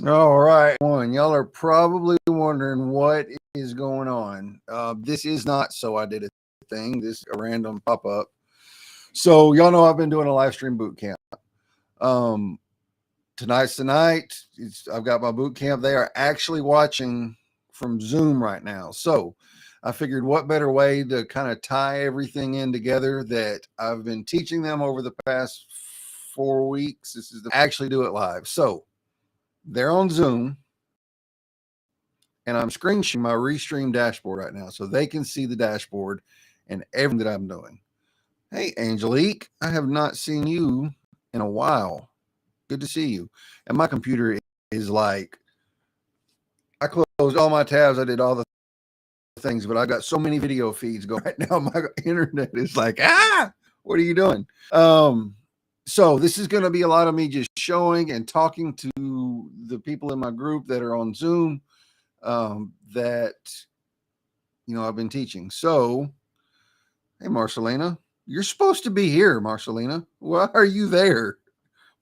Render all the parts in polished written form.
All right. Y'all are probably wondering what is going on. This is not So I Did It thing. This is a random pop-up. So y'all know I've been doing a live stream boot camp. Tonight's the night. I've got my boot camp. They are actually watching from Zoom right now. So I figured what better way to kind of tie everything in together that I've been teaching them over the past 4 weeks. This is actually do it live. So they're on Zoom and I'm screen sharing my Restream dashboard right now so they can see the dashboard and everything that I'm doing. Hey, Angelique, I have not seen you in a while. Good to see you. And my computer is like, I closed all my tabs. I did all the things, but I've got so many video feeds going right now. My internet is like, what are you doing? So this is going to be a lot of me just showing and talking to the people in my group that are on Zoom that, I've been teaching. So, hey, Marcelina, you're supposed to be here, Marcelina. Why are you there?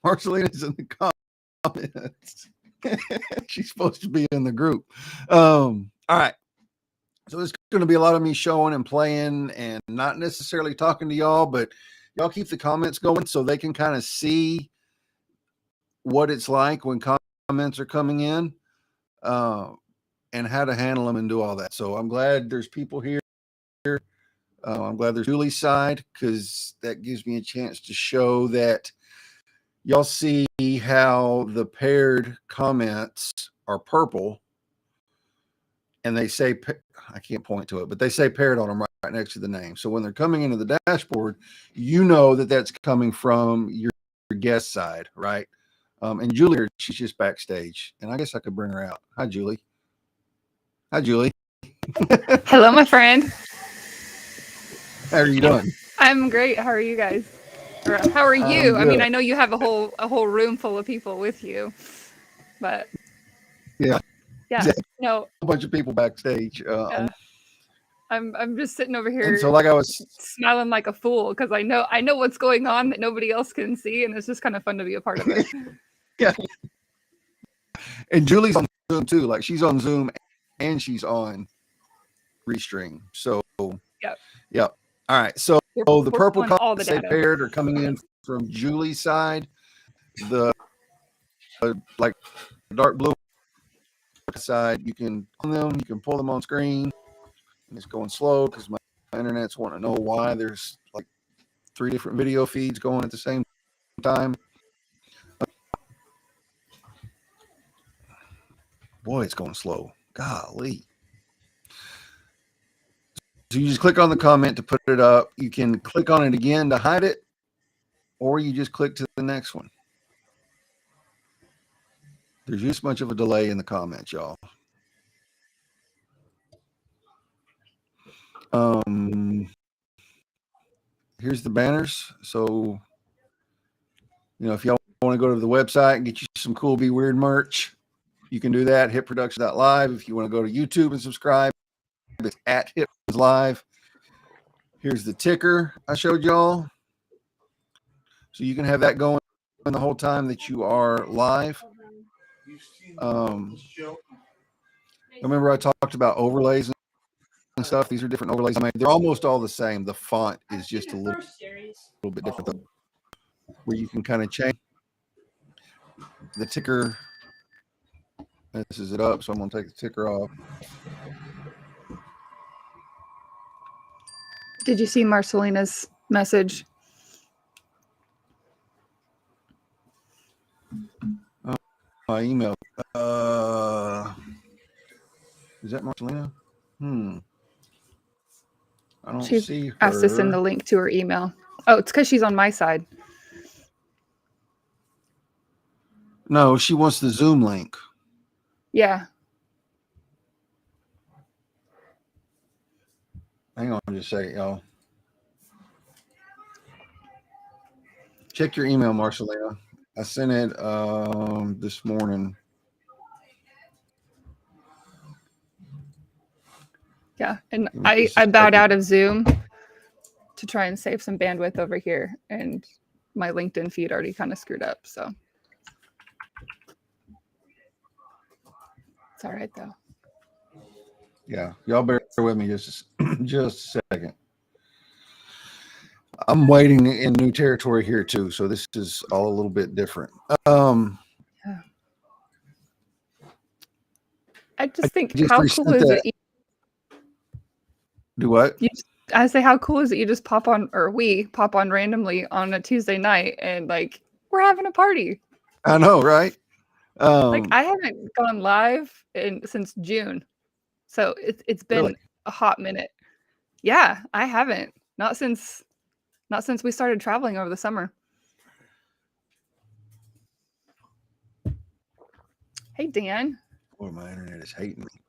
Marcelina's in the comments. She's supposed to be in the group. All right. So it's going to be a lot of me showing and playing and not necessarily talking to y'all, but y'all keep the comments going so they can kind of see what it's like when comments are coming in and how to handle them and do all that. So I'm glad there's people here. I'm glad there's Julie's side because that gives me a chance to show that y'all see how the paired comments are purple and they say, I can't point to it, but they say paired on them right next to the name. So when they're coming into the dashboard, you know that that's coming from your guest side, right? And Julie, she's just backstage, and I guess I could bring her out. Hi, Julie. Hi, Julie. Hello, my friend. How are you doing? I'm great. How are you guys? Or how are you? I mean, I know you have a whole room full of people with you, but yeah, no, a bunch of people backstage. I'm just sitting over here. And so, like I was smiling like a fool because I know what's going on that nobody else can see, and it's just kind of fun to be a part of it. Yeah. And Julie's on Zoom too. Like she's on Zoom and she's on Restream. So yep. All right. So the purple comments say paired are coming in from Julie's side. The like dark blue side, you can pull them on screen. And it's going slow because my internet's wanting to know why there's like 3 different video feeds going at the same time. Boy, it's going slow. Golly. So you just click on the comment to put it up. You can click on it again to hide it, or you just click to the next one. There's just much of a delay in the comments, y'all. Here's the banners. So, if y'all want to go to the website and get you some cool Be Weird merch, you can do that. HitProduction.live. If you want to go to YouTube and subscribe, it's at HitLive. Here's the ticker I showed y'all. So you can have that going the whole time that you are live. Remember I talked about overlays and stuff. These are different overlays I made. They're almost all the same. The font is just a little bit different though, where you can kind of change the ticker. This is it up, so I'm going to take the ticker off. Did you see Marcelina's message? My email. Is that Marcelina? I don't see her. Asked to send the link to her email. Oh, it's because she's on my side. No, she wants the Zoom link. Yeah. Hang on just a second, y'all. Check your email, Marcelina. I sent it this morning. Yeah, and I bowed out of Zoom to try and save some bandwidth over here, and my LinkedIn feed already kind of screwed up, so. It's all right though. Yeah, y'all bear with me just a second. I'm waiting in new territory here too, so this is all a little bit different. I just think how cool is it? Do what? I say how cool is it? You just pop on, or we pop on randomly on a Tuesday night, and like we're having a party. I know, right? Like I haven't gone live since June, so it's been really? a hot minute. Yeah, I haven't. Not since we started traveling over the summer. Hey, Dan. Boy, my internet is hating me.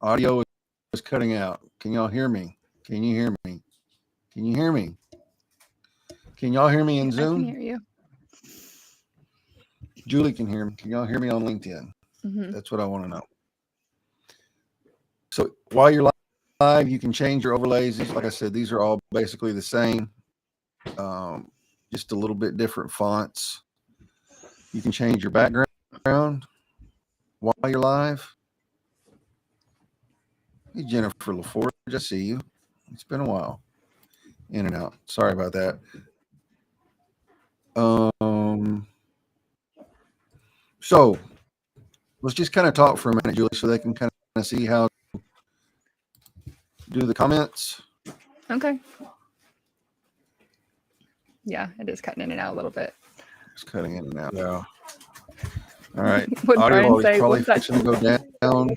Audio is cutting out. Can y'all hear me? Can you hear me? Can you hear me? Can y'all hear me in Zoom? I can hear you. Julie can hear me. Can y'all hear me on LinkedIn? Mm-hmm. That's what I want to know. So while you're live, you can change your overlays. Like I said, these are all basically the same, just a little bit different fonts. You can change your background while you're live. Hey, Jennifer LaForge, I see you. It's been a while. In and out. Sorry about that. So let's just kind of talk for a minute, Julie, so they can kind of see how to do the comments. Okay. Yeah, it is cutting in and out a little bit. It's cutting in and out. Yeah. All right. What Audio Brian is probably fixing to go down. I'm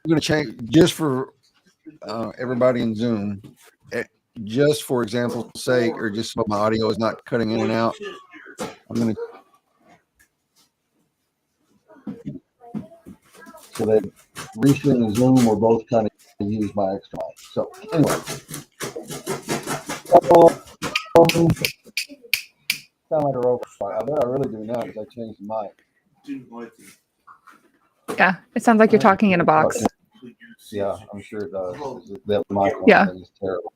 going to change just for everybody in Zoom. Just for example's sake, or just so my audio is not cutting in and out, I'm going to so that Restream and Zoom were both kind of use my extra mic. So anyway, sound like a robot. I bet I really do now because I changed the mic. Yeah, it sounds like you're talking in a box. Yeah, I'm sure it does. That mic thing is terrible.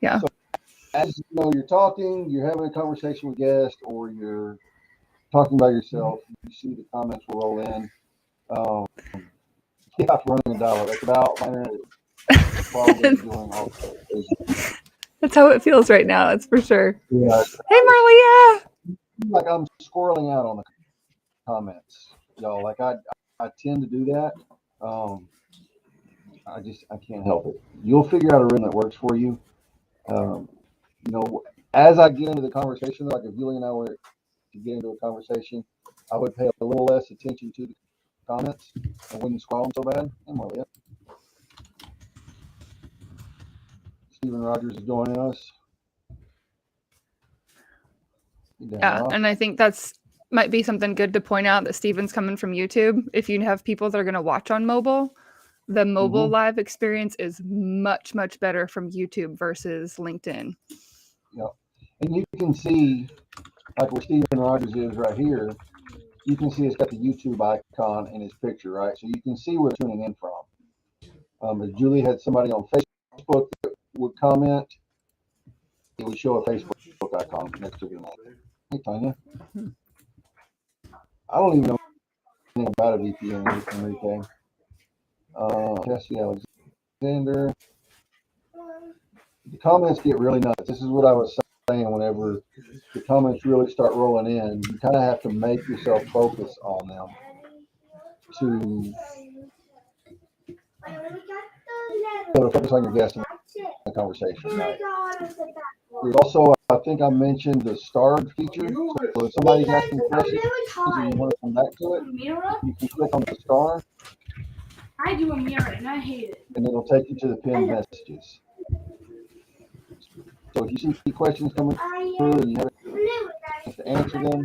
Yeah. So, as you know, you're talking, you're having a conversation with guests, or you're talking by yourself. You see the comments will roll in. Yeah, running a dollar. That's about my internet. Probably doing all That's how it feels right now. That's for sure. Yeah. Hey, Marlia. Like I'm squirreling out on the comments, y'all. Like I tend to do that. I can't help it. You'll figure out a rhythm that works for you. You know, as I get into the conversation, like if Julie and I were to get into a conversation, I would pay a little less attention to the comments. I wouldn't scroll them so bad. Hey, Marlia. Stephen Rogers is joining us. Yeah, and I think that's might be something good to point out that Steven's coming from YouTube. If you have people that are going to watch on mobile, the mobile live experience is much, much better from YouTube versus LinkedIn. Yeah, and you can see, like where Stephen Rogers is right here, you can see it's got the YouTube icon in his picture, right? So you can see where they're tuning in from. If Julie had somebody on Facebook that would comment, it would show a Facebook icon next to their name. Hey, Tanya. I don't even know anything about a VPN, Enrique. Jesse Alexander. The comments get really nuts. This is what I was saying whenever the comments really start rolling in. You kind of have to make yourself focus on them to focus on your guest in the conversation, right? There's also, I think I mentioned the starred feature. So if somebody's asking questions and you want to come back to it, you can click on the star. I do a mirror and I hate it. And it'll take you to the pinned messages. So if you see questions coming through and you have to answer them,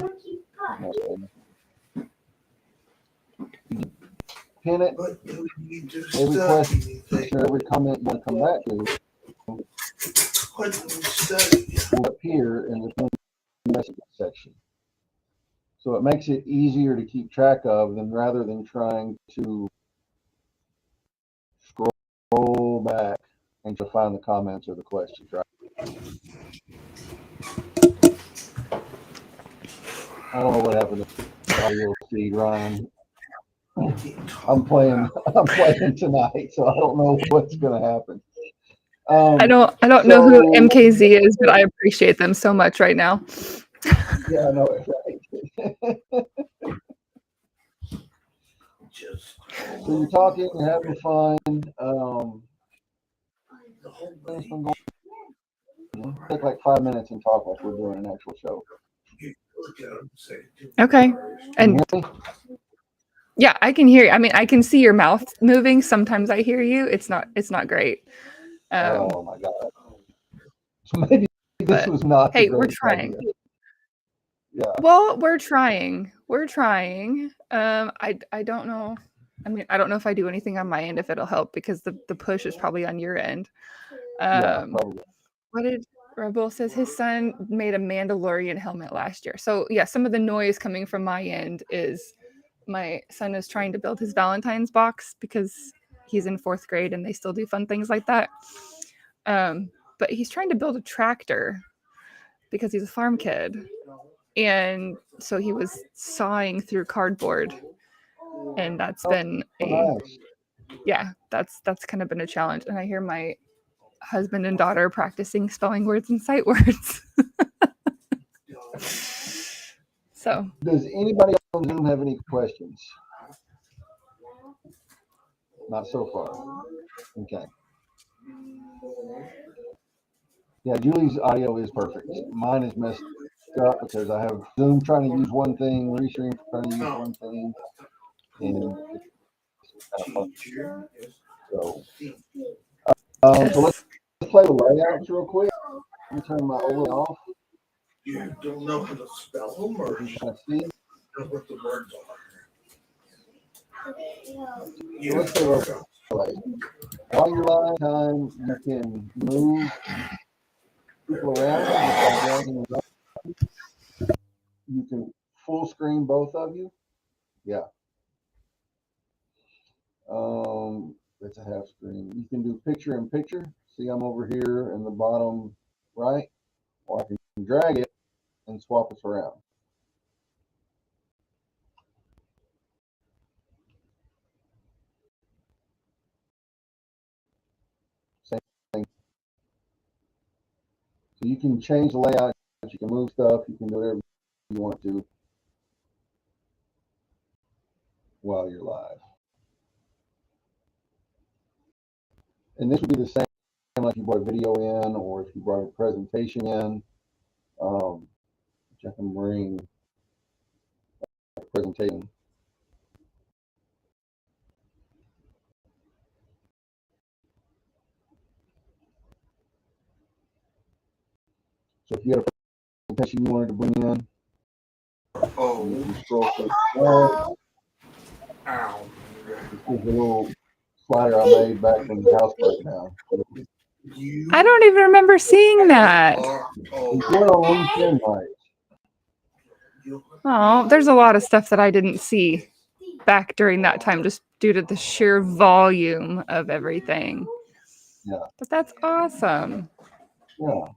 pin it. Every question, every comment you want to come back to will appear in the pinned message section. So it makes it easier to keep track of than rather than trying to scroll back and to find the comments or the questions, right? I don't know what happened to the audio feed, Ryan. I'm playing tonight, so I don't know what's going to happen. I don't know who MKZ is, but I appreciate them so much right now. Yeah, I know it, right? So you're talking, you're having fun. Take like 5 minutes and talk like we're doing an actual show. Okay. And yeah, I can hear you. I mean, I can see your mouth moving. Sometimes I hear you. It's not great. Oh my God. So maybe this was not. Hey, we're trying. Idea. Yeah. Well, we're trying. I don't know. I mean, I don't know if I do anything on my end if it'll help, because the push is probably on your end. Yeah, probably. What did Rebel says his son made a Mandalorian helmet last year. So yeah, some of the noise coming from my end is my son is trying to build his Valentine's box because he's in 4th grade and they still do fun things like that. But he's trying to build a tractor because he's a farm kid. And so he was sawing through cardboard. And that's been that's kind of been a challenge. And I hear my husband and daughter practicing spelling words and sight words. So does anybody on Zoom have any questions? Not so far. Okay. Yeah, Julie's audio is perfect. Mine is messed up because I have Zoom trying to use one thing, Restream trying to use one thing, and it's kind of fun. So let's play the layouts real quick. Let me turn my overlay off. You don't know how to spell them, or you kind of see know what the words are. So while you're live time, you can move people around. You can full screen both of you. Yeah. It's a half screen. You can do picture in picture. See, I'm over here in the bottom right, or I can drag it and swap us around. Same thing. So you can change the layout. You can move stuff. You can do whatever you want to while you're live. And this would be the same like you brought a video in, or if you brought a presentation in, which I can bring a presentation. So if you had a presentation you wanted to bring in, you scroll through. Ow. This is a little slider I made back when the house burnt down. I don't even remember seeing that. Oh, there's a lot of stuff that I didn't see back during that time, just due to the sheer volume of everything. Yeah. But that's awesome. Yeah.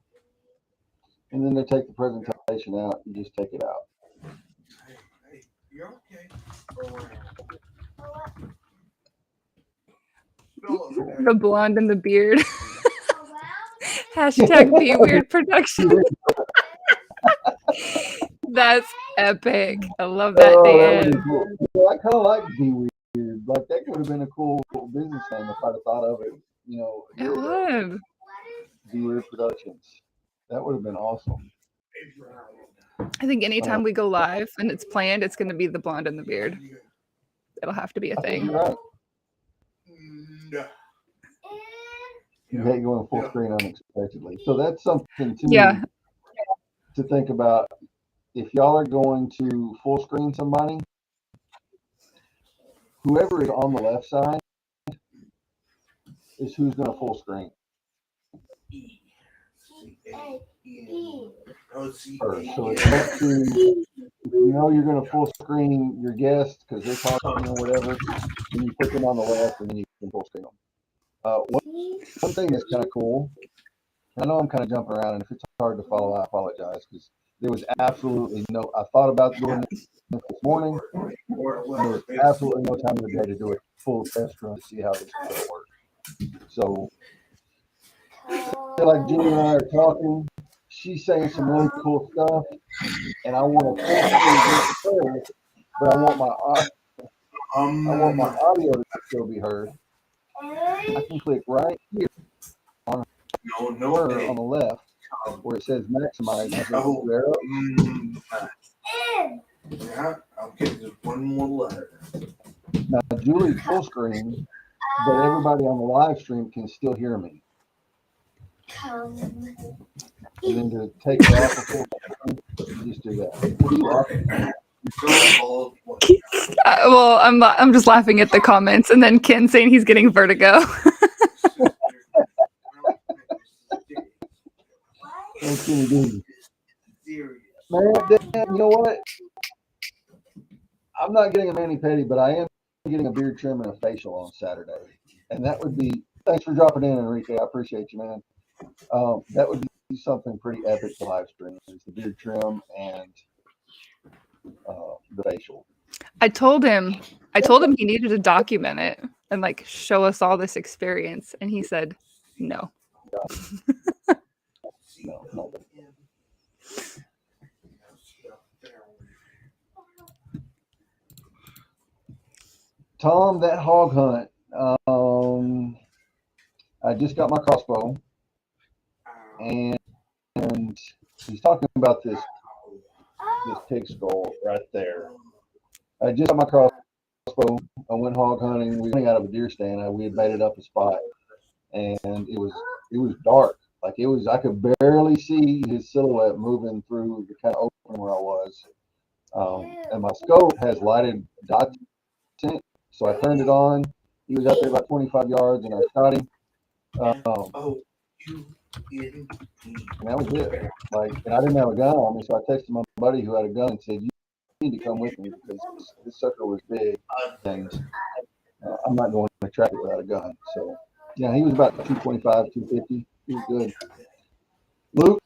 And then they take the presentation out. You just take it out. Hey, you're okay. The blonde and the beard. Hashtag Be Weird Production. That's epic. I love that, Dan. Cool. I kind of like Be Weird. Like, that could have been a cool business name if I'd have thought of it. You know, it would. Be Weird Productions. That would have been awesome. I think anytime we go live and it's planned, it's going to be the blonde and the beard. It'll have to be a thing. You're right. You hate going full screen unexpectedly. So that's something to think about. If y'all are going to full screen somebody, whoever is on the left side is who's going to full screen. First. So it's up to, if you know you're going to full screen your guest because they're talking or whatever, then you put them on the left and then you can full screen them. One thing that's kind of cool, I know I'm kind of jumping around, and if it's hard to follow, I apologize, because There was absolutely no, I thought about doing this morning. There was absolutely no time of the day to do a full test run to see how this is going to work. So, like Jenny and I are talking, she's saying some really cool stuff, and I want to full screen her, but I want my audio to still be heard. I can click right here on her on the left where it says maximize. Yeah, I'll get just one more letter. Now Julie's full screen, but everybody on the live stream can still hear me. And then to take it off before you just do that. Well, I'm just laughing at the comments, and then Ken saying he's getting vertigo. Man, you know what? I'm not getting a mani-pedi, but I am getting a beard trim and a facial on Saturday. And that would be, thanks for dropping in, Enrique. I appreciate you, man. That would be something pretty epic to live stream, is the beard trim and the facial. I told him he needed to document it and like show us all this experience, and he said no. No. Tom, that hog hunt. I just got my crossbow, and he's talking about this pig skull right there. I just got my crossbow. I went hog hunting. We went out of a deer stand. We had made it up a spot, and it was dark. Like I could barely see his silhouette moving through the kind of opening where I was. And my scope has lighted dots in it, so I turned it on. He was out there about 25 yards, and I shot him. And that was it. Like, and I didn't have a gun on me, so I texted my buddy who had a gun and said, "You need to come with me because this sucker was big, and I'm not going to track it without a gun." So, yeah, he was about 225, 250. He was good. Luke,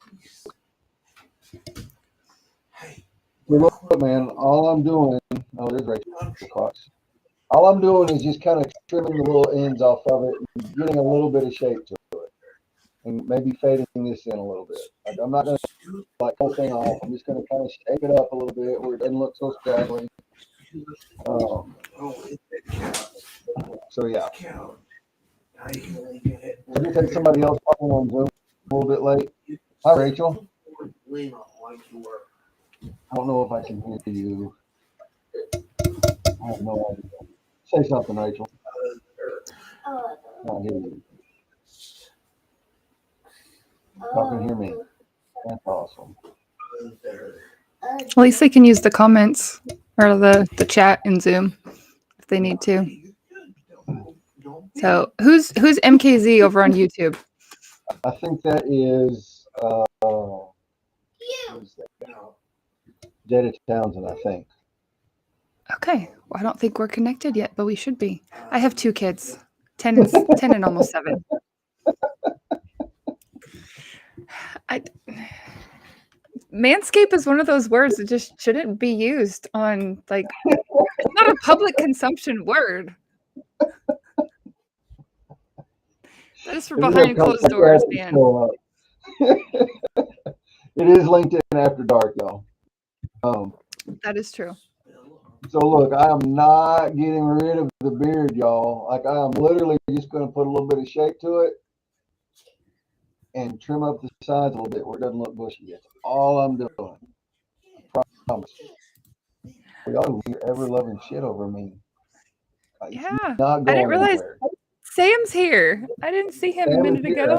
look, man, all I'm doing, there's Rachel Cox. All I'm doing is just kind of trimming the little ends off of it and getting a little bit of shape to it. And maybe fading this in a little bit. Like, I'm not going to like whole thing off. I'm just going to kind of shape it up a little bit where it doesn't look so straggly. So, yeah. We're going to take somebody else on Zoom a little bit late. Hi, Rachel. I don't know if I can hear you. I have no idea. Say something, Rachel. I hear you. Y'all can hear me. That's awesome. At least they can use the comments or the chat in Zoom if they need to. So who's MKZ over on YouTube? I think that is Jada Townsend, I think. Okay. Well, I don't think we're connected yet, but we should be. I have 2 kids, 10 and almost 7. Manscape is one of those words that just shouldn't be used on, like, it's not a public consumption word. That is for behind closed doors, man. It is LinkedIn After Dark, y'all. That is true. So look, I am not getting rid of the beard, y'all. Like, I am literally just going to put a little bit of shape to it and trim up the sides a little bit where it doesn't look bushy. That's all I'm doing. I promise. Y'all are ever loving shit over me. Yeah, I didn't realize anywhere. Sam's here. I didn't see him a minute ago.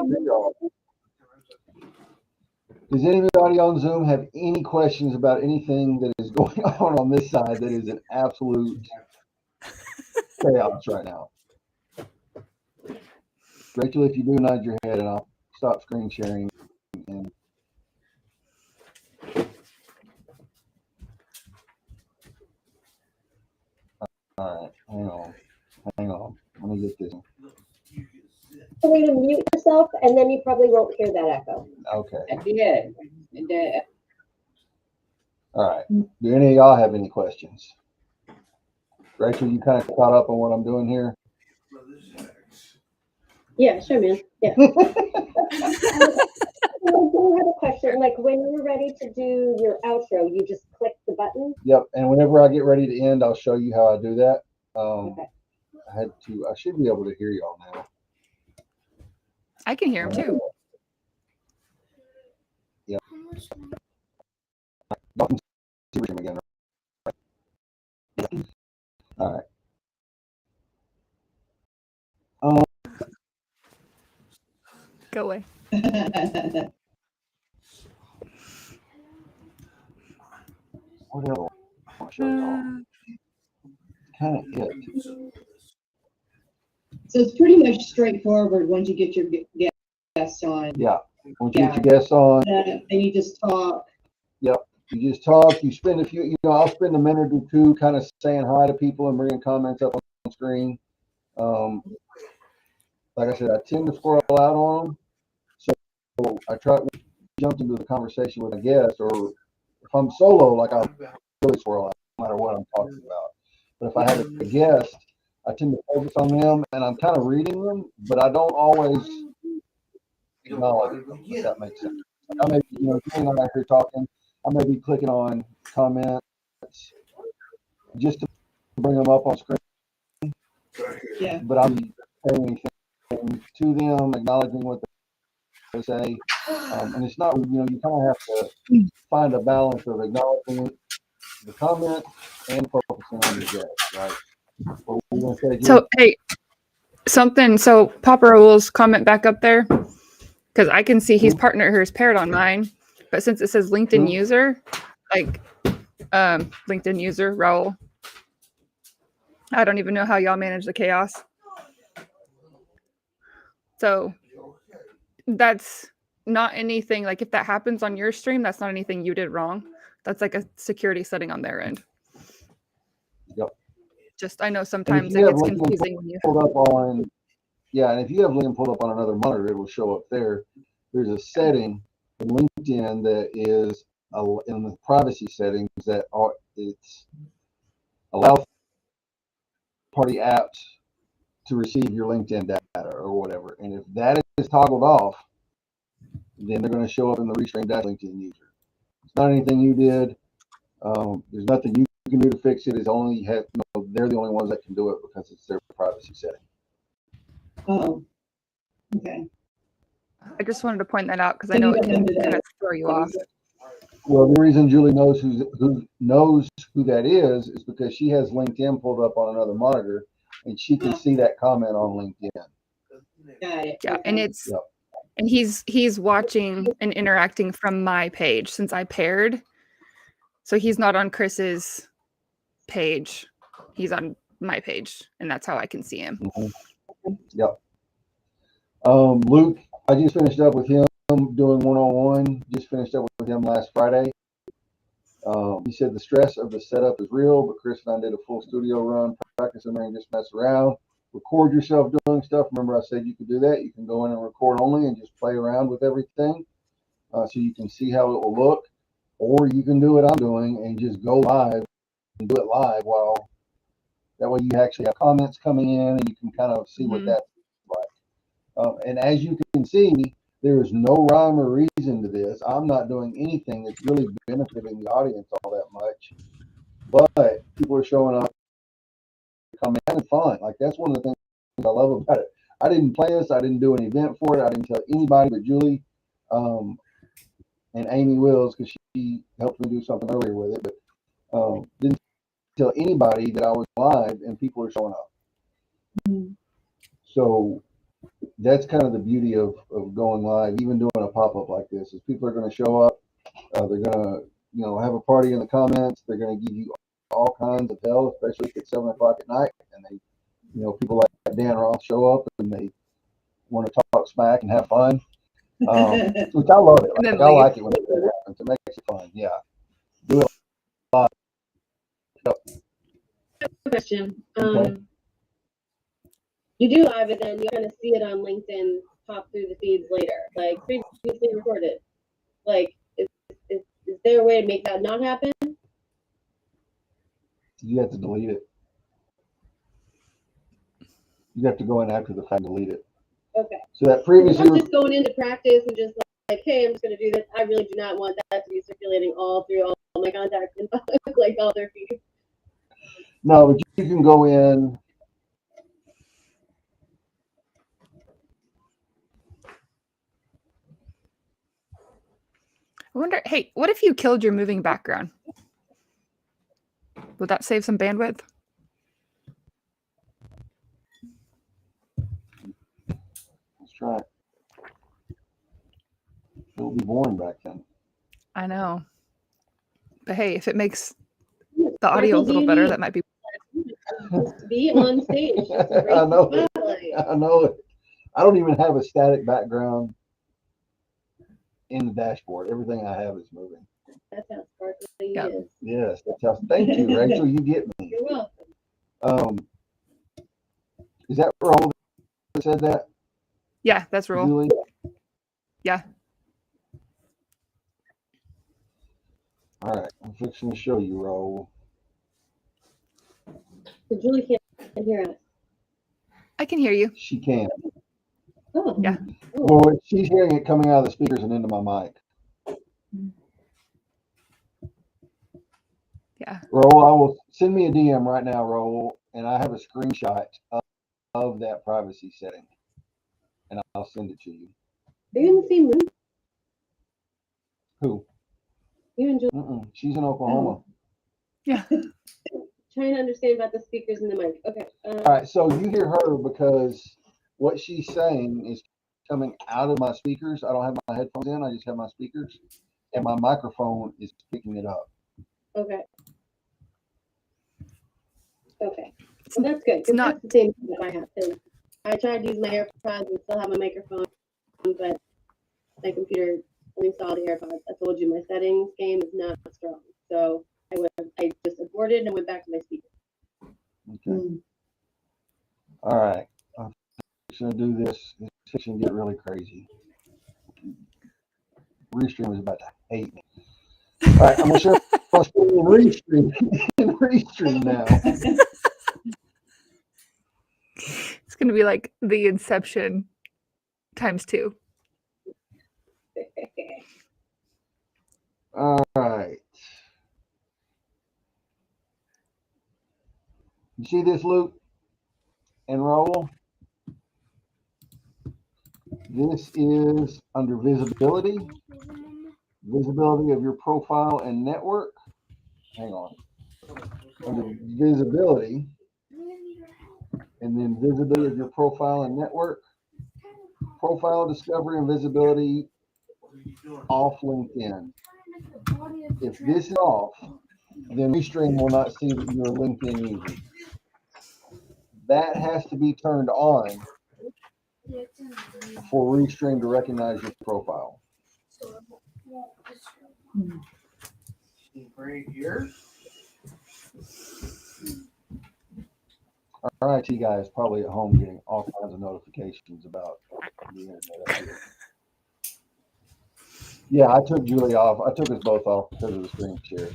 Does anybody on Zoom have any questions about anything that is going on this side that is an absolute chaos right now? Rachel, if you do, nod your head and I'll stop screen sharing. And all right, hang on. Let me get this. So we're going to mute yourself, and then you probably won't hear that echo. Okay. At the end. All right. Do any of y'all have any questions? Rachel, you kind of caught up on what I'm doing here? Yeah, sure, man. Yeah. I do have a question. Like when you're ready to do your outro, you just click the button? Yep. And whenever I get ready to end, I'll show you how I do that. Okay. I should be able to hear y'all now. I can hear him too. Yeah. Y'all can see him again. Right? All right. Go away. What else I want to show y'all? Kind of it. So it's pretty much straightforward once you get your guests on. Yeah. Once you get your guests on, And you just talk. yep. You just talk. You spend a few, I'll spend a minute or two kind of saying hi to people and bringing comments up on the screen. Like I said, I tend to squirrel out on them. So I try to jump into the conversation with a guest, or if I'm solo, like I'll really squirrel out no matter what I'm talking about. But if I have a guest, I tend to focus on them and I'm kind of reading them, but I don't always acknowledge them, if that makes sense. I may be, depending on out here talking, I may be clicking on comments just to bring them up on screen. Yeah. But I'm saying anything to them, acknowledging what they say. And it's not, you kind of have to find a balance of acknowledging the comment and focusing on the guest, right? What were you going to say, Jim? So, hey, so Papa Raul's comment back up there, because I can see he's partner here is paired on mine, but since it says LinkedIn user, like LinkedIn user Raul, I don't even know how y'all manage the chaos. So that's not anything, like if that happens on your stream, that's not anything you did wrong. That's like a security setting on their end. Yep. Just, I know sometimes it gets confusing when you pulled up on, and if you have LinkedIn pulled up on another monitor, it will show up there. There's a setting in LinkedIn that is in the privacy settings that it's allow party apps to receive your LinkedIn data or whatever. And if that is toggled off, then they're going to show up in the Restream LinkedIn user. It's not anything you did. There's nothing you can do to fix it. It's only they're the only ones that can do it because it's their privacy setting. Oh, okay. I just wanted to point that out because I know it can kind of throw you off. Well, the reason Julie knows who that is because she has LinkedIn pulled up on another monitor, and she can see that comment on LinkedIn. Got it. Yeah, and it's and he's watching and interacting from my page since I paired, so he's not on Chris's page. He's on my page, and that's how I can see him. Mm-hmm. Yep. Luke, I just finished up with him doing one-on-one. Just finished up with him last Friday. He said the stress of the setup is real, but Chris and I did a full studio run, practice and just mess around. Record yourself doing stuff. Remember I said you could do that. You can go in and record only and just play around with everything so you can see how it will look. Or you can do what I'm doing and just go live and do it live while that way you actually have comments coming in and you can kind of see what that's like. And as you can see, there is no rhyme or reason to this. I'm not doing anything that's really benefiting the audience all that much. But people are showing up, coming in and fun. Like that's one of the things I love about it. I didn't plan this. I didn't do an event for it. I didn't tell anybody but Julie and Amy Wills because she helped me do something earlier with it. But didn't tell anybody that I was live and people are showing up. Mm-hmm. So that's kind of the beauty of going live, even doing a pop-up like this, is people are going to show up. They're going to, have a party in the comments. They're going to give you all kinds of hell, especially if it's 7 o'clock at night. And they, people like Dan Roth show up and they want to talk smack and have fun, which I love it. Like, I like it when that happens. It makes it fun. Yeah. Do it live. Yep. Question. Okay. You do live it, then you kind of see it on LinkedIn pop through the feeds later, like previously recorded. Like, is there a way to make that not happen? You have to delete it. You have to go in after the fact and delete it. Okay. So that previously. I'm just going into practice and just like, hey, I'm just going to do this. I really do not want that to be circulating all through all my contacts and like all their feeds. No, but you can go in. I wonder, hey, what if you killed your moving background? Would that save some bandwidth? Let's try it. It'll be boring back then. I know. But hey, if it makes the audio a little better, that might be. Be on stage. I know it. I know it. I don't even have a static background in the dashboard. Everything I have is moving. That's how sparkly it is. Yes, that's how. Thank you, Rachel. You get me. You're welcome. Is that Raul that said that? Yeah, that's Raul. Julie? Yeah. All right, I'm fixing to show you, Raul. So Julie can't hear us. I can hear you. She can. Oh. Yeah. Well, she's hearing it coming out of the speakers and into my mic. Yeah. Raul, I will send me a DM right now, Raul, and I have a screenshot of that privacy setting, and I'll send it to you. Are you in the same room? Who? You and Julie. She's in Oklahoma. Yeah. Trying to understand about the speakers and the mic. Okay. All right, so you hear her because what she's saying is coming out of my speakers. I don't have my headphones in. I just have my speakers, and my microphone is picking it up. Okay. Okay. Well, that's good. It's not that's the same thing that I have. Too. I tried to use my AirPods and still have my microphone, but my computer only saw the AirPods. I told you my settings game is not strong, so I just aborted and went back to my speaker. Okay. All right. I'm going to do this. This can get really crazy. Restream is about to hate me. All right, I'm going to share my screen in Restream now. It's going to be like the Inception ×2. All right. You see this, Luke and Raul? This is under visibility. Visibility of your profile and network. Hang on. Under visibility. And then visibility of your profile and network. Profile discovery and visibility off LinkedIn. If this is off, then Restream will not see that you're a LinkedIn user. That has to be turned on for Restream to recognize your profile. Right here. Our IT guy is probably at home getting all kinds of notifications about the internet up here. Yeah, I took Julie off. I took us both off because of the screen share.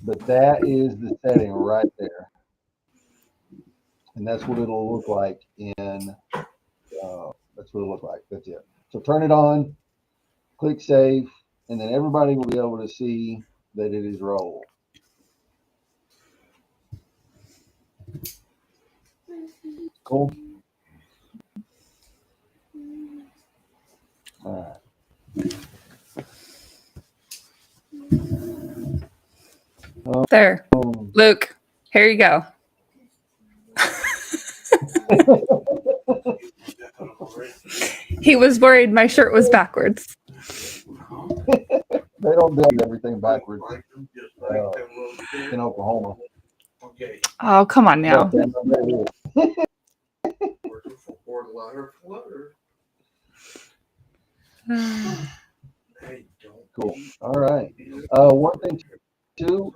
But that is the setting right there. And that's what it'll look like that's what it'll look like. That's it. So turn it on, click save, and then everybody will be able to see that it is Raul. Cool. All right. There. Luke, here you go. He was worried my shirt was backwards. They don't do everything backwards in Oklahoma. Oh, come on now. Cool. All right. One thing too,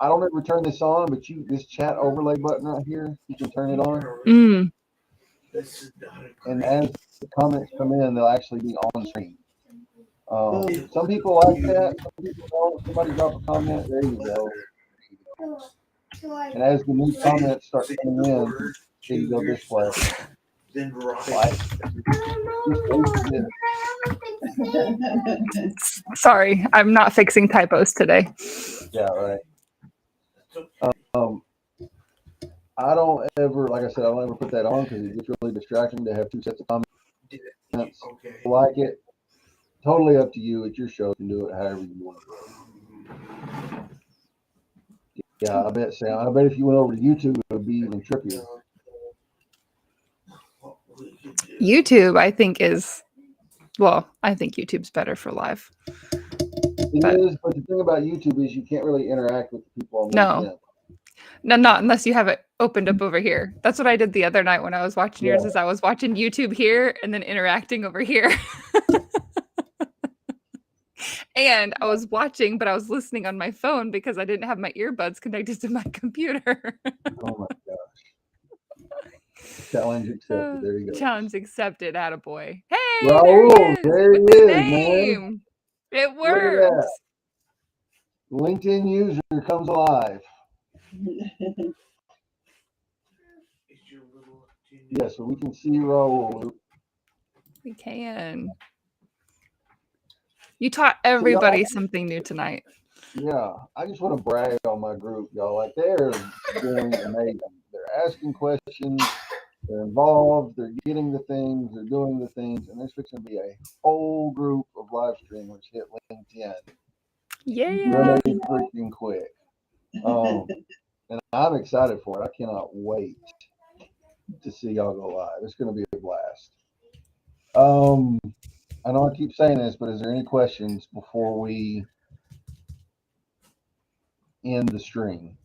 I don't ever turn this on, but this chat overlay button right here, you can turn it on. And as the comments come in, they'll actually be on screen. Some people like that. Some people don't. Somebody drop a comment. There you go. And as the new comments start coming in, here you go display. Then Like, Sorry, I'm not fixing typos today. yeah, right. I don't ever, like I said, I don't ever put that on because it gets really distracting to have two sets of comments. Okay. Like it, totally up to you. It's your show. You can do it however you want to do it. Yeah, I bet, Sam. I bet if you went over to YouTube, it would be even trippier. YouTube, I think I think YouTube's better for live. It is, but the thing about YouTube is you can't really interact with the people on LinkedIn. No, not unless you have it opened up over here. That's what I did the other night when I was watching yours. Is I was watching YouTube here and then interacting over here. And I was watching, but I was listening on my phone because I didn't have my earbuds connected to my computer. Oh my gosh. Challenge accepted. There you go. Challenge accepted, attaboy. Hey, Raul, there he is. there With he the is, name. man. It Look at works. that. LinkedIn user comes alive. Yes, so we can see Raul. We can. You taught everybody something new tonight. Yeah, I just want to brag on my group, y'all. Like, they're doing amazing. They're asking questions, they're involved, they're getting the things, they're doing the things, and there's fixing to be a whole group of live streamers hit LinkedIn. Yeah. Really freaking quick. And I'm excited for it. I cannot wait to see y'all go live. It's going to be a blast. I know I keep saying this, but is there any questions before we end the stream?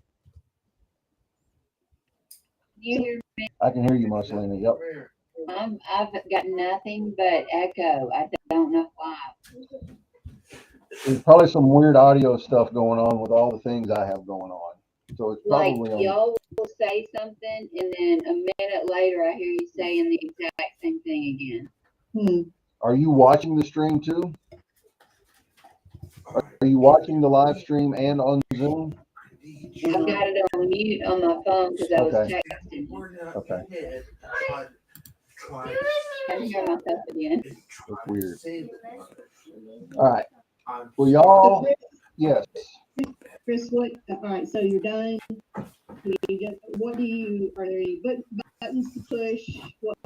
You hear me? I can hear you, Marcelina. Yep. I've got nothing but echo. I don't know why. There's probably some weird audio stuff going on with all the things I have going on. So it's probably like y'all will say something, and then a minute later, I hear you saying the exact same thing again. Are you watching the stream too? Are you watching the live stream and on Zoom? I've got it on mute on my phone because I was texting. Okay. I hear myself again. That's weird. All right. Well, y'all, yes. Chris, all right, so you're done. Are there any buttons to push?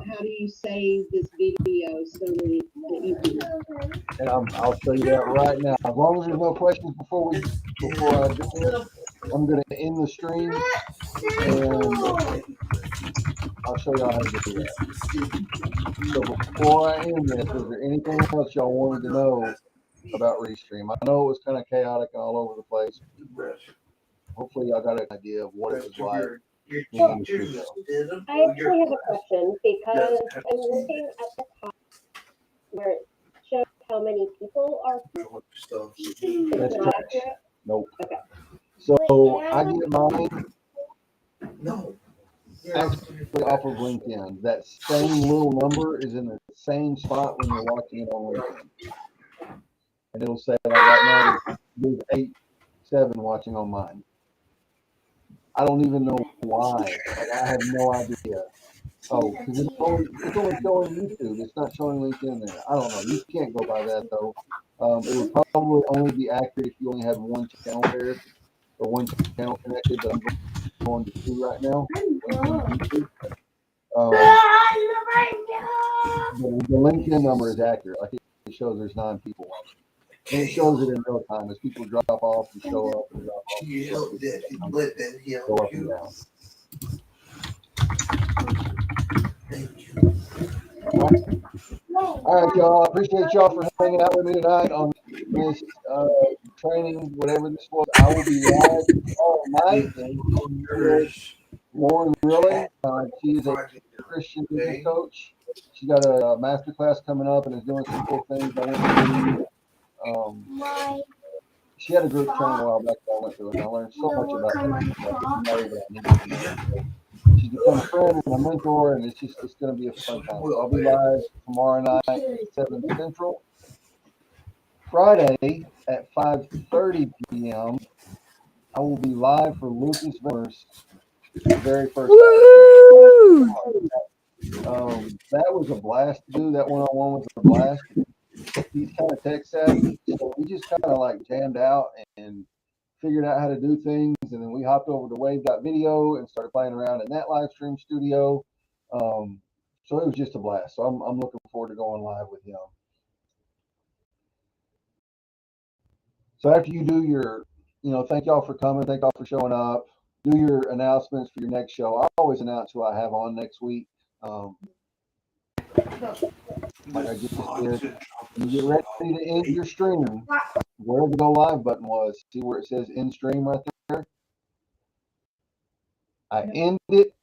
How do you save this video so that you can? And I'll show you that right now. As long as there's no questions before I do this, I'm going to end the stream and I'll show y'all how to do that. So before I end this, is there anything else y'all wanted to know about Restream? I know it was kind of chaotic and all over the place. Hopefully y'all got an idea of what it was like. I actually have a question because I'm looking at the top where it shows how many people are. That's not correct. accurate? Nope. Okay. So I get mine No. actually off of LinkedIn. That same little number is in the same spot when you're watching it on LinkedIn. And it'll say like right now there's 8-7 watching on mine. I don't even know why. Like, I have no idea. Oh, because it's only showing YouTube. It's not showing LinkedIn there. I don't know. You can't go by that though. It would probably only be accurate if you only had one channel paired or one channel connected. But I'm going to 2 right now. The LinkedIn number is accurate. Like it shows there's 9 people watching. And it shows it in real time as people drop off and show up and drop off. Go up and down. Thank you. All right, y'all. I appreciate y'all for hanging out with me tonight on this training, whatever this was. I will be live all night. And Lauren Really, she is a Christian business coach. She got a master class coming up and is doing some cool things. I went to she had a group training a while back that I went to, and I learned so much about her. She's become a friend and a mentor, and it's going to be a fun time. So I'll be live tomorrow night at 7 Central. Friday at 5:30 p.m. I will be live for Lucas Verse, the very first Woo! that was a blast to do. That one-on-one was a blast. He's kind of tech savvy, so we just kind of like jammed out and figured out how to do things, and then we hopped over to Wave.video and started playing around in that live stream studio. So it was just a blast. So I'm looking forward to going live with him. So after you do your, thank y'all for coming, thank y'all for showing up. Do your announcements for your next show. I always announce who I have on next week. Like I just did. When you get ready to end your stream, where the go live button was, see where it says end stream right there? I end it.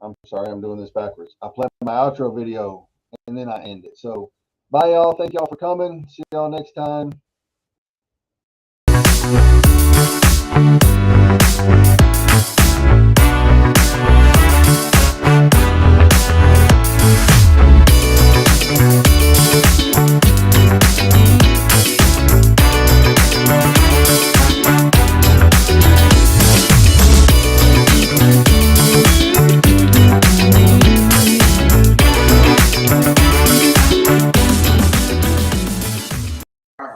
I'm sorry, I'm doing this backwards. I play my outro video and then I end it. So bye y'all. Thank y'all for coming. See y'all next time.